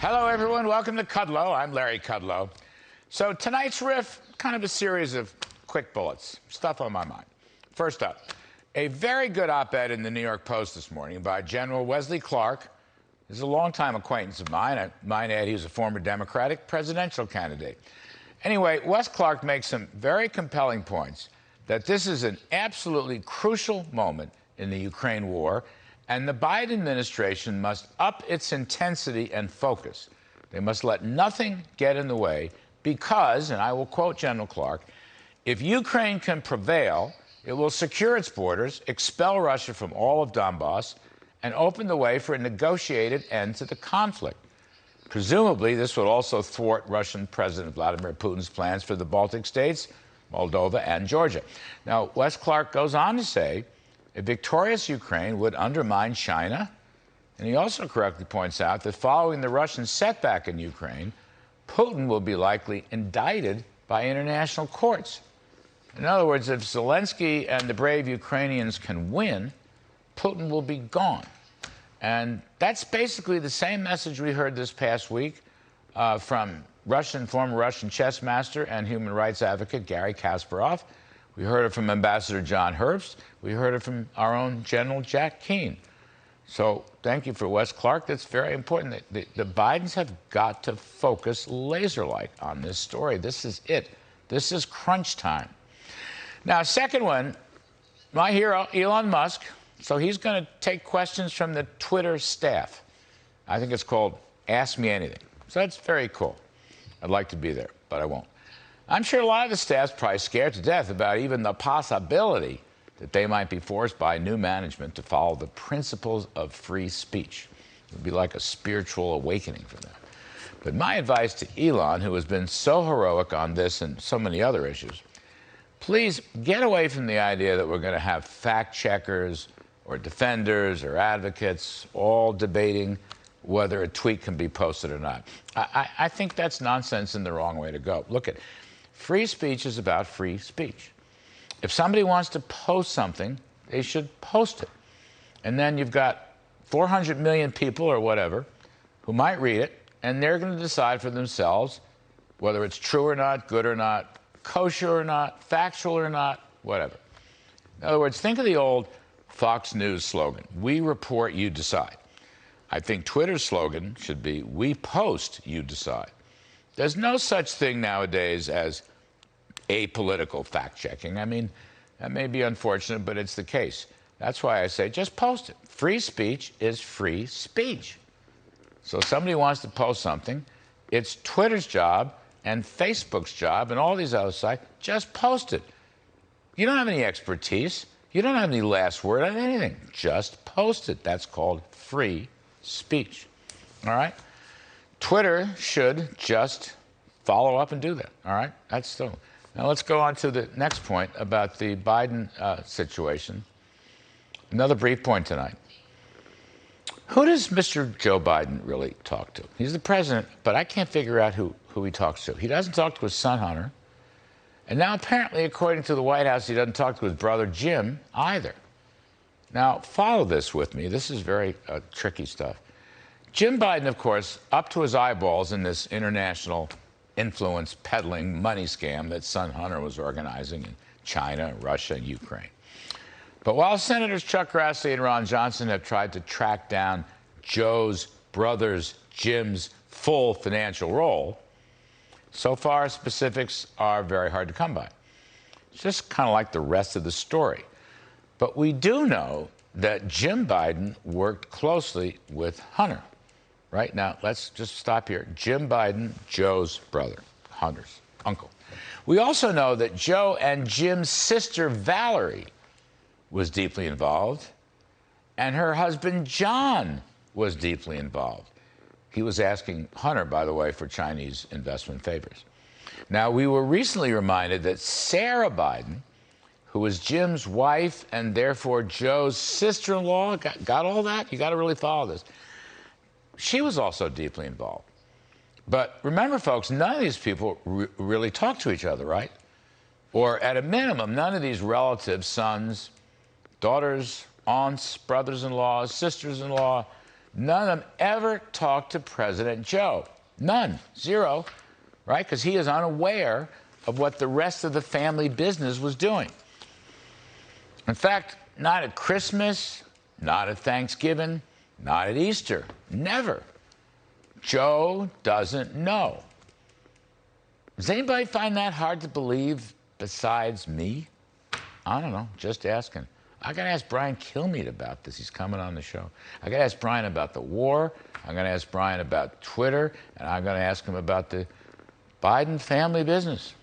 Hello, everyone. Welcome to Kudlow. I'm Larry Kudlow. So tonight's riff, kind of a series of quick bullets, stuff on my mind. First up, a very good op-ed in the New York Post this morning by General Wesley Clark. He's a longtime acquaintance of mine. I might add he was a former Democratic presidential candidate. Anyway, Wes Clark makes some very compelling points that this is an absolutely crucial moment in the Ukraine war, and the Biden administration must up its intensity and focus. They must let nothing get in the way because, and I will quote General Clark, if Ukraine can prevail, it will secure its borders, expel Russia from all of Donbass, and open the way for a negotiated end to the conflict. Presumably, this would also thwart Russian President Vladimir Putin's plans for the Baltic states, Moldova, and Georgia. Now, Wes Clark goes on to say, a victorious Ukraine would undermine China, and he also correctly points out that following the Russian setback in Ukraine, Putin will be likely indicted by international courts. In other words, if Zelensky and the brave Ukrainians can win, Putin will be gone. And that's basically the same message we heard this past week from former Russian chess master and human rights advocate Garry Kasparov. We heard it from Ambassador John Herbst. We heard it from our own General Jack Keane. So thank you for Wes Clark. That's very important. The Bidens have got to focus laser-like on this story. This is it. This is crunch time. Now, second one, my hero, Elon Musk. So he's going to take questions from the Twitter staff. I think it's called Ask Me Anything. So that's very cool. I'd like to be there, but I won't. I'm sure a lot of the staff's probably scared to death about even the possibility that they might be forced by new management to follow the principles of free speech. It would be like a spiritual awakening for them. But my advice to Elon, who has been so heroic on this and so many other issues, please get away from the idea that we're going to have fact checkers or defenders or advocates all debating whether a tweet can be posted or not. I think that's nonsense and the wrong way to go. Look at free speech is about free speech. If somebody wants to post something, they should post it. And then you've got 400 million people or whatever who might read it, and they're going to decide for themselves whether it's true or not, good or not, kosher or not, factual or not, whatever. In other words, think of the old Fox News slogan, "We report, you decide." I think Twitter's slogan should be, "We post, you decide." There's no such thing nowadays as apolitical fact-checking. I mean, that may be unfortunate, but it's the case. That's why I say just post it. Free speech is free speech. So if somebody wants to post something, it's Twitter's job and Facebook's job and all these other sites, just post it. You don't have any expertise. You don't have any last word on anything. Just post it. That's called free speech. All right? Twitter should just follow up and do that. All right? That's still. Now let's go on to the next point about the Biden situation. Another brief point tonight. Who does Mr. Joe Biden really talk to? He's the president, but I can't figure out who he talks to. He doesn't talk to his son, Hunter. And now, apparently, according to the White House, he doesn't talk to his brother, Jim, either. Now, follow this with me. This is very tricky stuff. Jim Biden, of course, up to his eyeballs in this international influence peddling money scam that son Hunter was organizing in China, Russia, and Ukraine. But while Senators Chuck Grassley and Ron Johnson have tried to track down Joe's brother's, Jim's, full financial role, so far specifics are very hard to come by. It's just kind of like the rest of the story. But we do know that Jim Biden worked closely with Hunter. Right now, let's just stop here. Jim Biden, Joe's brother, Hunter's uncle. We also know that Joe and Jim's sister, Valerie, was deeply involved, and her husband, John, was deeply involved. He was asking Hunter, by the way, for Chinese investment favors. Now, we were recently reminded that Sarah Biden, who was Jim's wife and therefore Joe's sister-in-law, got all that? You got to really follow this. She was also deeply involved. But remember, folks, none of these people really talk to each other, right? Or at a minimum, none of these relatives, sons, daughters, aunts, brothers-in-law, sisters-in-law, None of them ever talked to President Joe. None. Zero. Right? Because he is unaware of what the rest of the family business was doing. In fact, not at Christmas, not at Thanksgiving, not at Easter. Never. Joe doesn't know. Does anybody find that hard to believe besides me? I don't know, just asking. I got to ask Brian Kilmeade about this. He's coming on the show. I got to ask Brian about the war. I'm going to ask Brian about Twitter. And I'm going to ask him about the Biden family business.